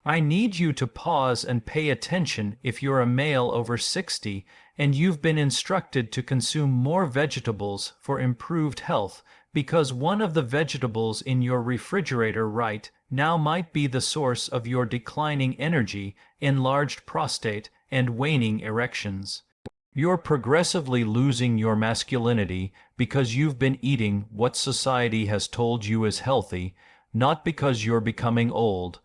I need you to pause and pay attention if you're a male over 60 and you've been instructed to consume more vegetables for improved health, because one of the vegetables in your refrigerator right now might be the source of your declining energy, enlarged prostate, and waning erections. You're progressively losing your masculinity because you've been eating what society has told you is healthy, not because you're becoming old.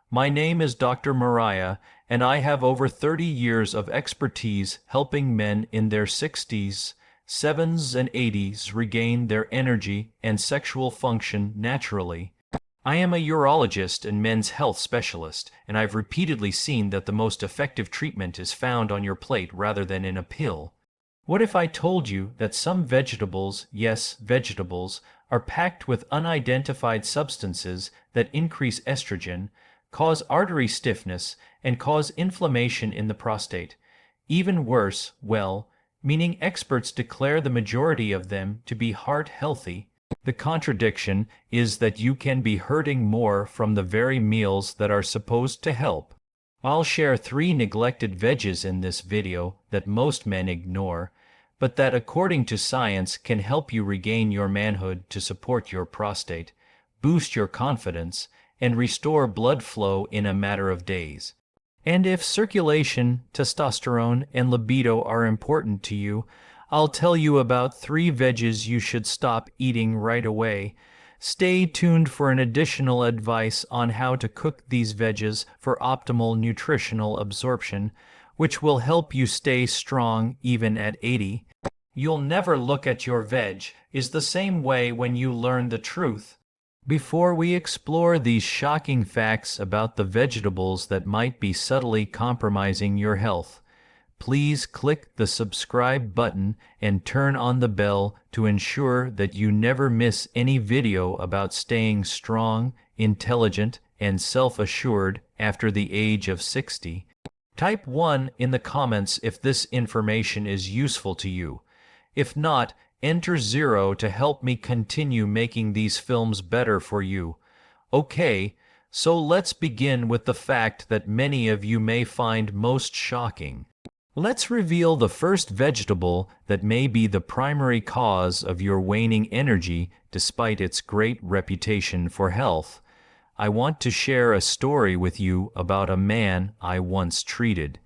My name is Dr. Mariah, and I have over 30 years of expertise helping men in their 60s, 70s, and 80s regain their energy and sexual function naturally. I am a urologist and men's health specialist, and I've repeatedly seen that the most effective treatment is found on your plate rather than in a pill. What if I told you that some vegetables, yes, vegetables, are packed with unidentified substances that increase estrogen, cause artery stiffness, and cause inflammation in the prostate? Even worse, well, meaning experts declare the majority of them to be heart healthy. The contradiction is that you can be hurting more from the very meals that are supposed to help. I'll share 3 neglected veggies in this video that most men ignore, but that according to science can help you regain your manhood to support your prostate, boost your confidence, and restore blood flow in a matter of days. And if circulation, testosterone, and libido are important to you, I'll tell you about 3 veggies you should stop eating right away. Stay tuned for an additional advice on how to cook these veggies for optimal nutritional absorption, which will help you stay strong even at 80. You'll never look at your veg is the same way when you learn the truth. Before we explore these shocking facts about the vegetables that might be subtly compromising your health, please click the subscribe button and turn on the bell to ensure that you never miss any video about staying strong, intelligent, and self-assured after the age of 60. Type 1 in the comments if this information is useful to you. If not, enter 0 to help me continue making these films better for you. Okay, so let's begin with the fact that many of you may find most shocking. Let's reveal the first vegetable that may be the primary cause of your waning energy despite its great reputation for health. I want to share a story with you about a man I once treated.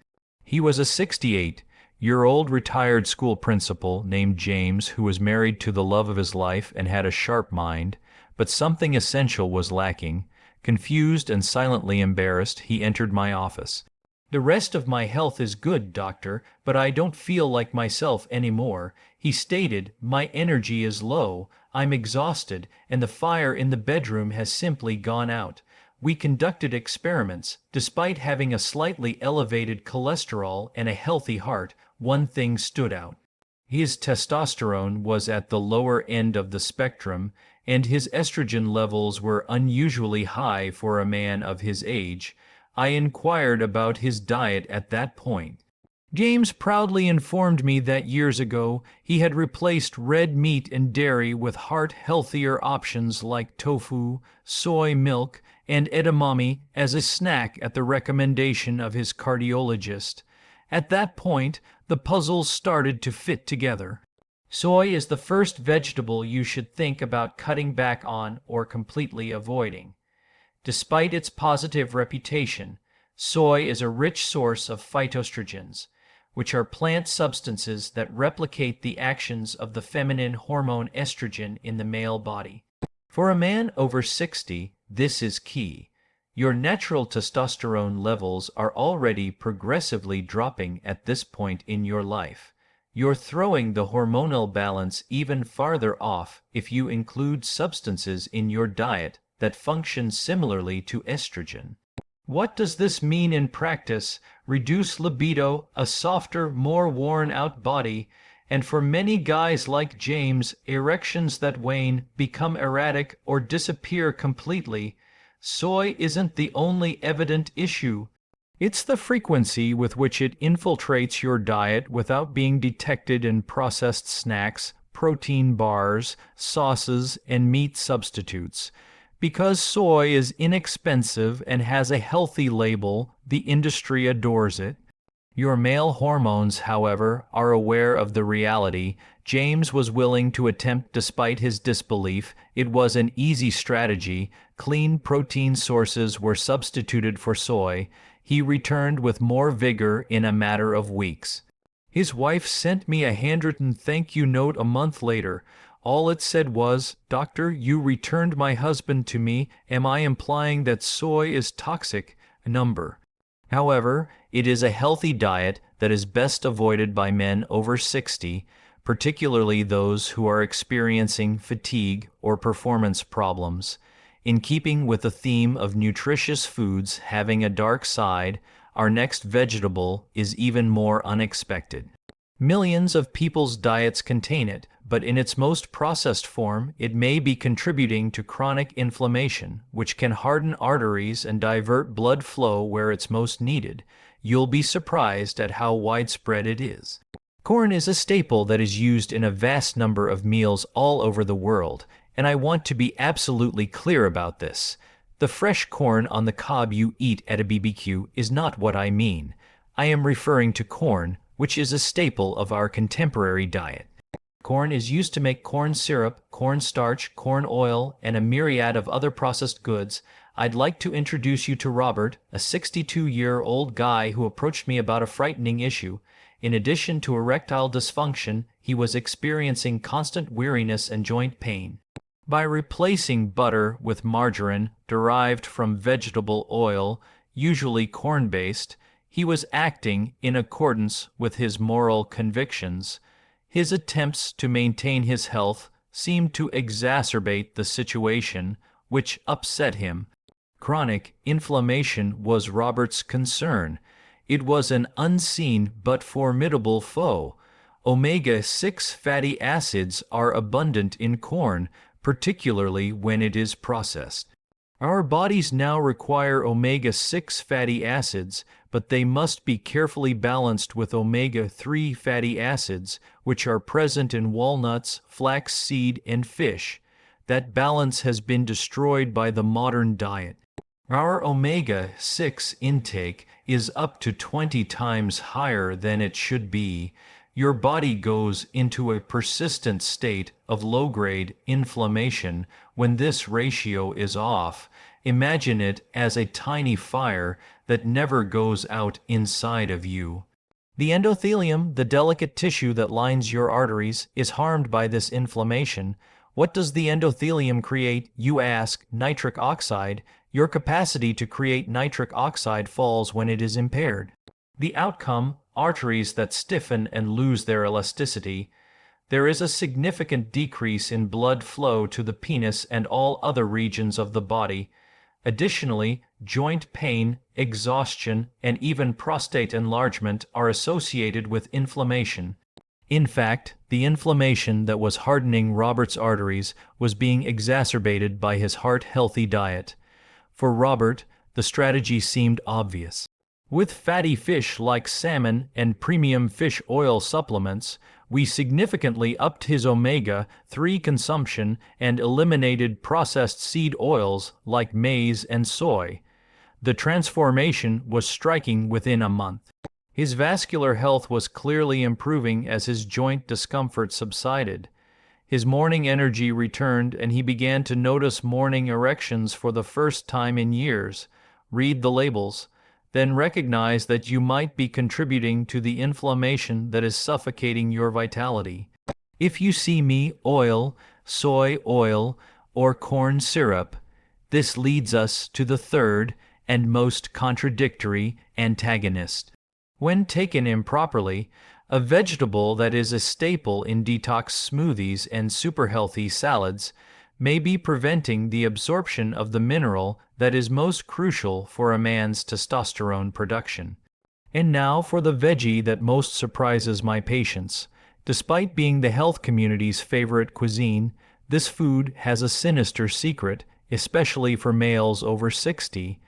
He was a 68-year-old retired school principal named James who was married to the love of his life and had a sharp mind, but something essential was lacking. Confused and silently embarrassed, he entered my office. "The rest of my health is good, doctor, but I don't feel like myself anymore," he stated. "My energy is low, I'm exhausted, and the fire in the bedroom has simply gone out. We conducted experiments. Despite having a slightly elevated cholesterol and a healthy heart, one thing stood out. His testosterone was at the lower end of the spectrum, and his estrogen levels were unusually high for a man of his age." I inquired about his diet at that point. James proudly informed me that years ago he had replaced red meat and dairy with heart-healthier options like tofu, soy milk, and edamame as a snack at the recommendation of his cardiologist. At that point, the puzzles started to fit together. Soy is the first vegetable you should think about cutting back on or completely avoiding. Despite its positive reputation, soy is a rich source of phytoestrogens, which are plant substances that replicate the actions of the feminine hormone estrogen in the male body. For a man over 60, this is key. Your natural testosterone levels are already progressively dropping at this point in your life. You're throwing the hormonal balance even farther off if you include substances in your diet that function similarly to estrogen. What does this mean in practice? Reduced libido, a softer, more worn-out body, and for many guys like James, erections that wane, become erratic, or disappear completely. Soy isn't the only evident issue. It's the frequency with which it infiltrates your diet without being detected in processed snacks, protein bars, sauces, and meat substitutes. Because soy is inexpensive and has a healthy label, the industry adores it. Your male hormones, however, are aware of the reality. James was willing to attempt despite his disbelief. It was an easy strategy. Clean protein sources were substituted for soy. He returned with more vigor in a matter of weeks. His wife sent me a handwritten thank you note a month later. All it said was, "Doctor, you returned my husband to me. Am I implying that soy is toxic? Number." However, it is a healthy diet that is best avoided by men over 60, particularly those who are experiencing fatigue or performance problems. In keeping with the theme of nutritious foods having a dark side, our next vegetable is even more unexpected. Millions of people's diets contain it, but in its most processed form, it may be contributing to chronic inflammation, which can harden arteries and divert blood flow where it's most needed. You'll be surprised at how widespread it is. Corn is a staple that is used in a vast number of meals all over the world, and I want to be absolutely clear about this. The fresh corn on the cob you eat at a BBQ is not what I mean. I am referring to corn, which is a staple of our contemporary diet. Corn is used to make corn syrup, cornstarch, corn oil, and a myriad of other processed goods. I'd like to introduce you to Robert, a 62-year-old guy who approached me about a frightening issue. In addition to erectile dysfunction, he was experiencing constant weariness and joint pain. By replacing butter with margarine derived from vegetable oil, usually corn-based, he was acting in accordance with his moral convictions. His attempts to maintain his health seemed to exacerbate the situation, which upset him. Chronic inflammation was Robert's concern. It was an unseen but formidable foe. Omega-6 fatty acids are abundant in corn, particularly when it is processed. Our bodies now require omega-6 fatty acids, but they must be carefully balanced with omega-3 fatty acids, which are present in walnuts, flaxseed, and fish. That balance has been destroyed by the modern diet. Our omega-6 intake is up to 20 times higher than it should be. Your body goes into a persistent state of low-grade inflammation when this ratio is off. Imagine it as a tiny fire that never goes out inside of you. The endothelium, the delicate tissue that lines your arteries, is harmed by this inflammation. What does the endothelium create, you ask? Nitric oxide. Your capacity to create nitric oxide falls when it is impaired. The outcome, arteries that stiffen and lose their elasticity. There is a significant decrease in blood flow to the penis and all other regions of the body. Additionally, joint pain, exhaustion, and even prostate enlargement are associated with inflammation. In fact, the inflammation that was hardening Robert's arteries was being exacerbated by his heart-healthy diet. For Robert, the strategy seemed obvious. With fatty fish like salmon and premium fish oil supplements, we significantly upped his omega-3 consumption and eliminated processed seed oils like maize and soy. The transformation was striking within a month. His vascular health was clearly improving as his joint discomfort subsided. His morning energy returned, and he began to notice morning erections for the first time in years. Read the labels. Then recognize that you might be contributing to the inflammation that is suffocating your vitality. If you see me oil, soy oil, or corn syrup, this leads us to the third and most contradictory antagonist. When taken improperly, a vegetable that is a staple in detox smoothies and super healthy salads may be preventing the absorption of the mineral that is most crucial for a man's testosterone production. And now for the veggie that most surprises my patients. Despite being the health community's favorite cuisine, this food has a sinister secret, especially for males over 60.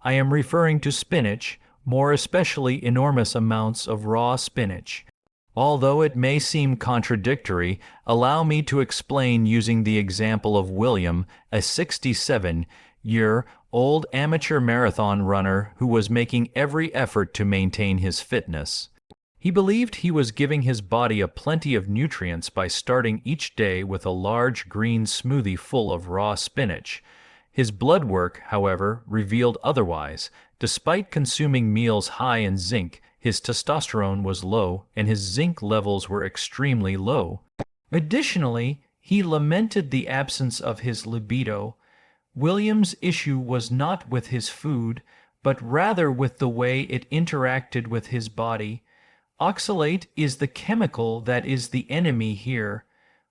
I am referring to spinach, more especially enormous amounts of raw spinach. Although it may seem contradictory, allow me to explain using the example of William, a 67-year-old amateur marathon runner who was making every effort to maintain his fitness. He believed he was giving his body a plenty of nutrients by starting each day with a large green smoothie full of raw spinach. His blood work, however, revealed otherwise. Despite consuming meals high in zinc, his testosterone was low and his zinc levels were extremely low. Additionally, he lamented the absence of his libido. William's issue was not with his food, but rather with the way it interacted with his body. Oxalate is the chemical that is the enemy here.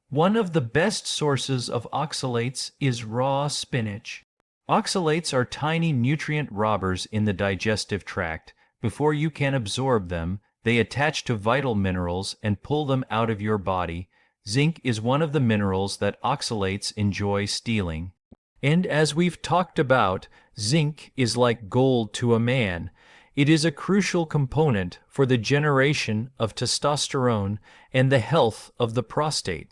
One of the best sources of oxalates is raw spinach. Oxalates are tiny nutrient robbers in the digestive tract. Before you can absorb them, they attach to vital minerals and pull them out of your body. Zinc is one of the minerals that oxalates enjoy stealing. And as we've talked about, zinc is like gold to a man. It is a crucial component for the generation of testosterone and the health of the prostate.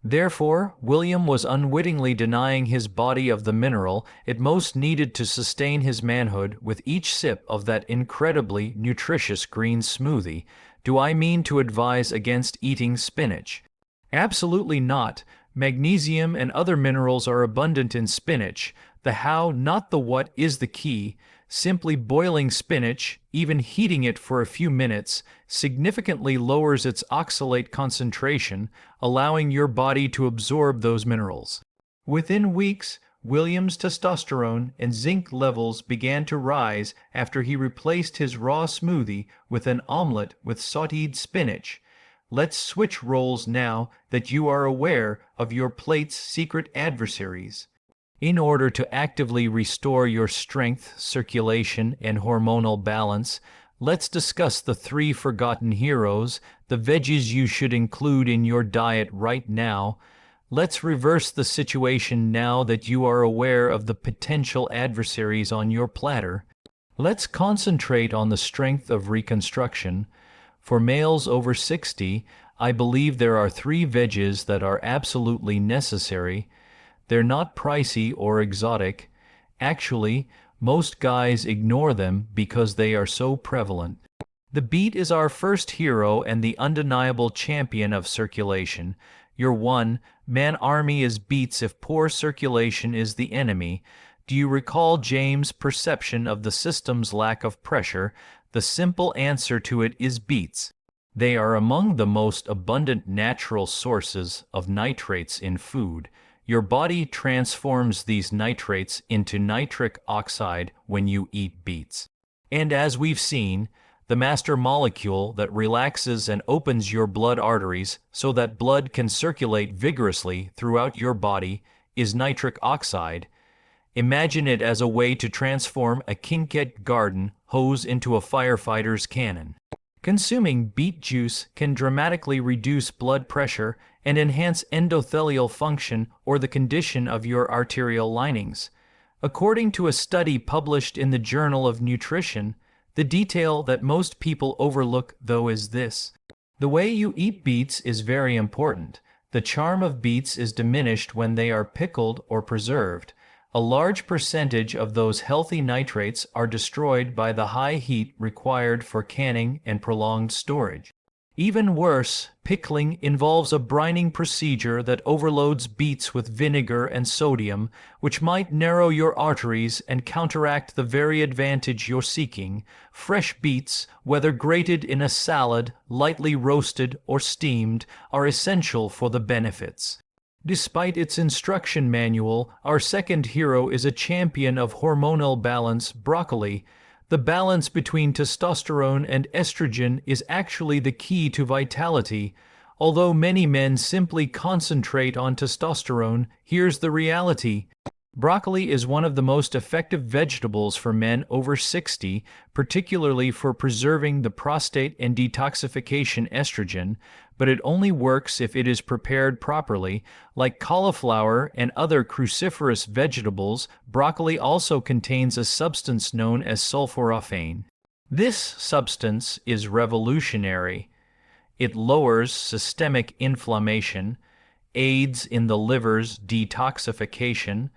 Therefore, William was unwittingly denying his body of the mineral it most needed to sustain his manhood with each sip of that incredibly nutritious green smoothie. Do I mean to advise against eating spinach? Absolutely not. Magnesium and other minerals are abundant in spinach. The how, not the what, is the key. Simply boiling spinach, even heating it for a few minutes, significantly lowers its oxalate concentration, allowing your body to absorb those minerals. Within weeks, William's testosterone and zinc levels began to rise after he replaced his raw smoothie with an omelet with sautéed spinach. Let's switch roles now that you are aware of your plate's secret adversaries. In order to actively restore your strength, circulation, and hormonal balance, let's discuss the 3 forgotten heroes, the veggies you should include in your diet right now. Let's reverse the situation now that you are aware of the potential adversaries on your platter. Let's concentrate on the strength of reconstruction. For males over 60, I believe there are 3 veggies that are absolutely necessary. They're not pricey or exotic. Actually, most guys ignore them because they are so prevalent. The beet is our first hero and the undeniable champion of circulation. Your one-man army is beets if poor circulation is the enemy. Do you recall James' perception of the system's lack of pressure? The simple answer to it is beets. They are among the most abundant natural sources of nitrates in food. Your body transforms these nitrates into nitric oxide when you eat beets. And as we've seen, the master molecule that relaxes and opens your blood arteries so that blood can circulate vigorously throughout your body is nitric oxide. Imagine it as a way to transform a kinket garden hose into a firefighter's cannon. Consuming beet juice can dramatically reduce blood pressure and enhance endothelial function or the condition of your arterial linings. According to a study published in the Journal of Nutrition, the detail that most people overlook, though, is this. The way you eat beets is very important. The charm of beets is diminished when they are pickled or preserved. A large percentage of those healthy nitrates are destroyed by the high heat required for canning and prolonged storage. Even worse, pickling involves a brining procedure that overloads beets with vinegar and sodium, which might narrow your arteries and counteract the very advantage you're seeking. Fresh beets, whether grated in a salad, lightly roasted, or steamed, are essential for the benefits. Despite its instruction manual, our second hero is a champion of hormonal balance, broccoli. The balance between testosterone and estrogen is actually the key to vitality. Although many men simply concentrate on testosterone, here's the reality. Broccoli is one of the most effective vegetables for men over 60, particularly for preserving the prostate and detoxification estrogen, but it only works if it is prepared properly. Like cauliflower and other cruciferous vegetables, broccoli also contains a substance known as sulforaphane. This substance is revolutionary. It lowers systemic inflammation, aids in the liver's detoxification,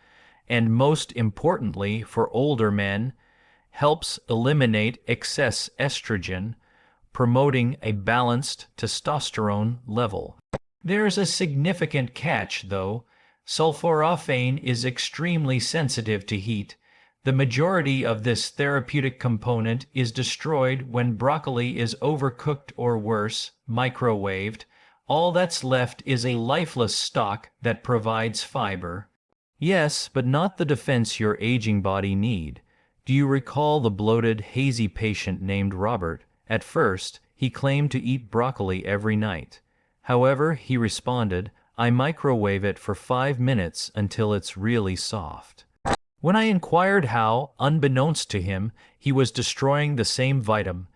and most importantly for older men, helps eliminate excess estrogen, promoting a balanced testosterone level. There's a significant catch, though. Sulforaphane is extremely sensitive to heat. The majority of this therapeutic component is destroyed when broccoli is overcooked or worse, microwaved. All that's left is a lifeless stalk that provides fiber. Yes, but not the defense your aging body need. Do you recall the bloated, hazy patient named Robert? At first, he claimed to eat broccoli every night. However, he responded, "I microwave it for 5 minutes until it's really soft." When I inquired how, unbeknownst to him, he was destroying the same vitamin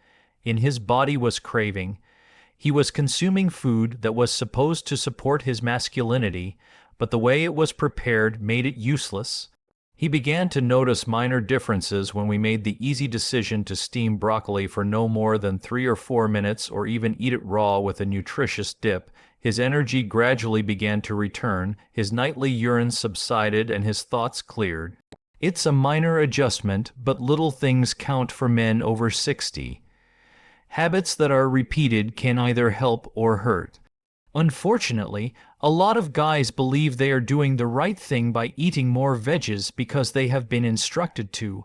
his body was craving, he was consuming food that was supposed to support his masculinity, but the way it was prepared made it useless. He began to notice minor differences when we made the easy decision to steam broccoli for no more than 3 or 4 minutes or even eat it raw with a nutritious dip. His energy gradually began to return, his nightly urine subsided, and his thoughts cleared. It's a minor adjustment, but little things count for men over 60. Habits that are repeated can either help or hurt. Unfortunately, a lot of guys believe they are doing the right thing by eating more veggies because they have been instructed to,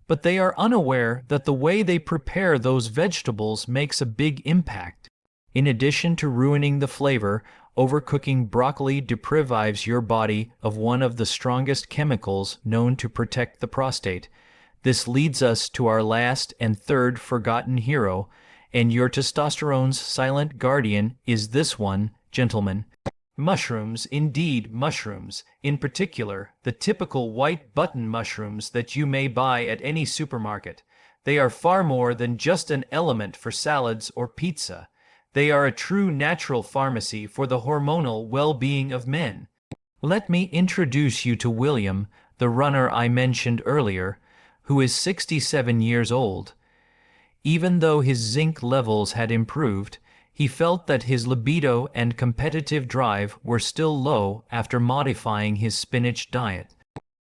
but they are unaware that the way they prepare those vegetables makes a big impact. In addition to ruining the flavor, overcooking broccoli deprives your body of one of the strongest chemicals known to protect the prostate. This leads us to our last and third forgotten hero, and your testosterone's silent guardian is this one, gentlemen. Mushrooms, indeed mushrooms, in particular, the typical white button mushrooms that you may buy at any supermarket. They are far more than just an element for salads or pizza. They are a true natural pharmacy for the hormonal well-being of men. Let me introduce you to William, the runner I mentioned earlier, who is 67 years old. Even though his zinc levels had improved, he felt that his libido and competitive drive were still low after modifying his spinach diet.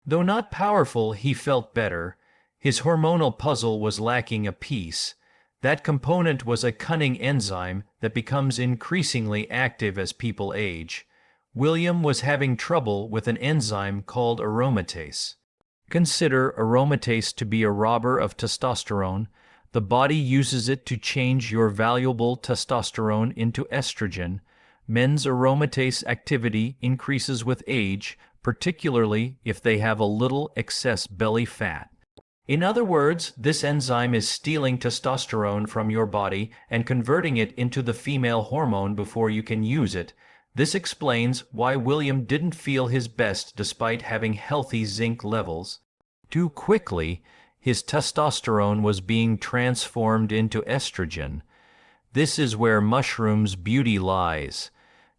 Though not powerful, he felt better. His hormonal puzzle was lacking a piece. That component was a cunning enzyme that becomes increasingly active as people age. William was having trouble with an enzyme called aromatase. Consider aromatase to be a robber of testosterone. The body uses it to change your valuable testosterone into estrogen. Men's aromatase activity increases with age, particularly if they have a little excess belly fat. In other words, this enzyme is stealing testosterone from your body and converting it into the female hormone before you can use it. This explains why William didn't feel his best despite having healthy zinc levels. Too quickly, his testosterone was being transformed into estrogen. This is where mushrooms' beauty lies.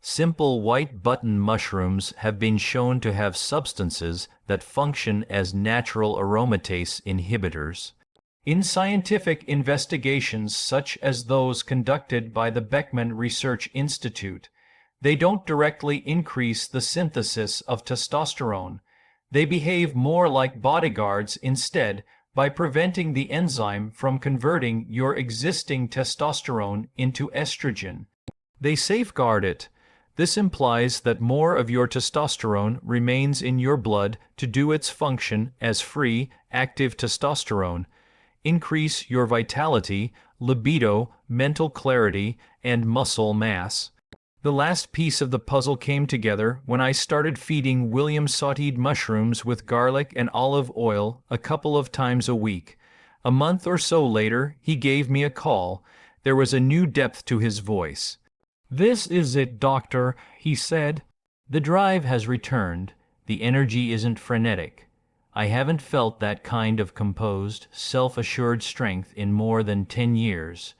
Simple white button mushrooms have been shown to have substances that function as natural aromatase inhibitors. In scientific investigations such as those conducted by the Beckman Research Institute, they don't directly increase the synthesis of testosterone. They behave more like bodyguards instead, by preventing the enzyme from converting your existing testosterone into estrogen. They safeguard it. This implies that more of your testosterone remains in your blood to do its function as free, active testosterone. Increase your vitality, libido, mental clarity, and muscle mass. The last piece of the puzzle came together when I started feeding William sautéed mushrooms with garlic and olive oil a couple of times a week. A month or so later, he gave me a call. There was a new depth to his voice. "This is it, doctor," he said. "The drive has returned. The energy isn't frenetic. I haven't felt that kind of composed, self-assured strength in more than 10 years.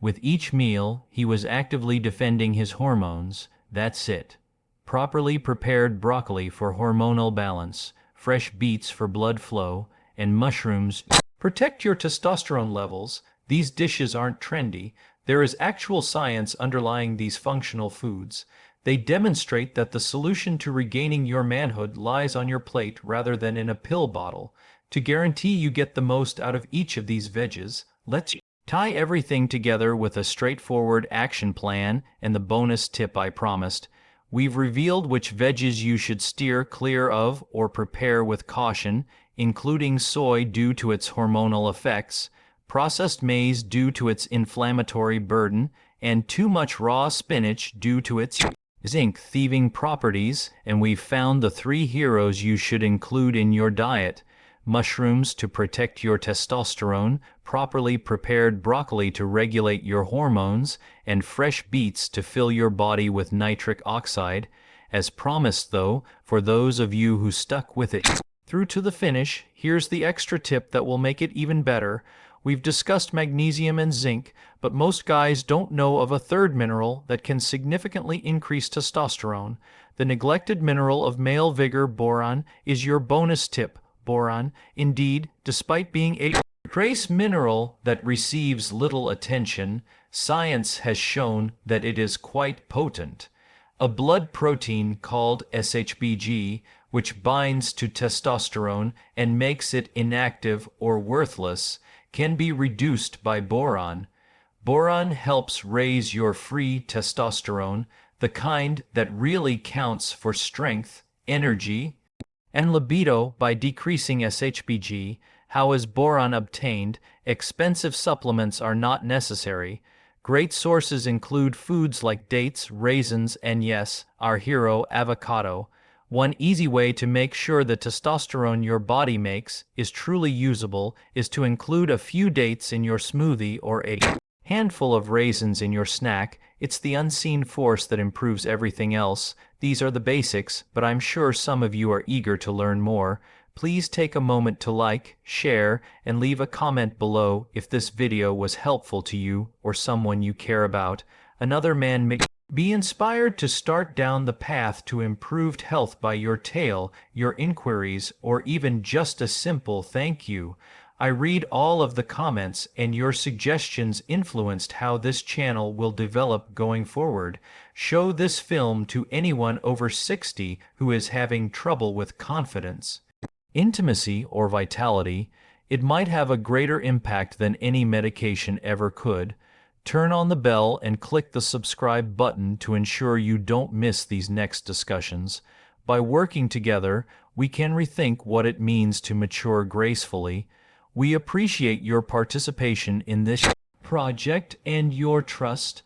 With each meal, he was actively defending his hormones. That's it. Properly prepared broccoli for hormonal balance, fresh beets for blood flow, and mushrooms. Protect your testosterone levels. These dishes aren't trendy. There is actual science underlying these functional foods. They demonstrate that the solution to regaining your manhood lies on your plate rather than in a pill bottle. To guarantee you get the most out of each of these veggies, let's tie everything together with a straightforward action plan and the bonus tip I promised. We've revealed which veggies you should steer clear of or prepare with caution, including soy due to its hormonal effects, processed maize due to its inflammatory burden, and too much raw spinach due to its zinc-thieving properties, and we've found the three heroes you should include in your diet: mushrooms to protect your testosterone, properly prepared broccoli to regulate your hormones, and fresh beets to fill your body with nitric oxide. As promised though, for those of you who stuck with it through to the finish, here's the extra tip that will make it even better. We've discussed magnesium and zinc, but most guys don't know of a third mineral that can significantly increase testosterone. The neglected mineral of male vigor, boron, is your bonus tip. Boron, indeed, despite being a trace mineral that receives little attention, science has shown that it is quite potent. A blood protein called SHBG, which binds to testosterone and makes it inactive or worthless, can be reduced by boron. Boron helps raise your free testosterone, the kind that really counts for strength, energy, and libido, by decreasing SHBG. How is boron obtained? Expensive supplements are not necessary. Great sources include foods like dates, raisins, and yes, our hero, avocado. One easy way to make sure the testosterone your body makes is truly usable is to include a few dates in your smoothie or a handful of raisins in your snack. It's the unseen force that improves everything else. These are the basics, but I'm sure some of you are eager to learn more. Please take a moment to like, share, and leave a comment below if this video was helpful to you or someone you care about. Another man may be inspired to start down the path to improved health by your tale, your inquiries, or even just a simple thank you. I read all of the comments, and your suggestions influenced how this channel will develop going forward. Show this film to anyone over 60 who is having trouble with confidence, intimacy, or vitality. It might have a greater impact than any medication ever could. Turn on the bell and click the subscribe button to ensure you don't miss these next discussions. By working together, we can rethink what it means to mature gracefully. We appreciate your participation in this project and your trust.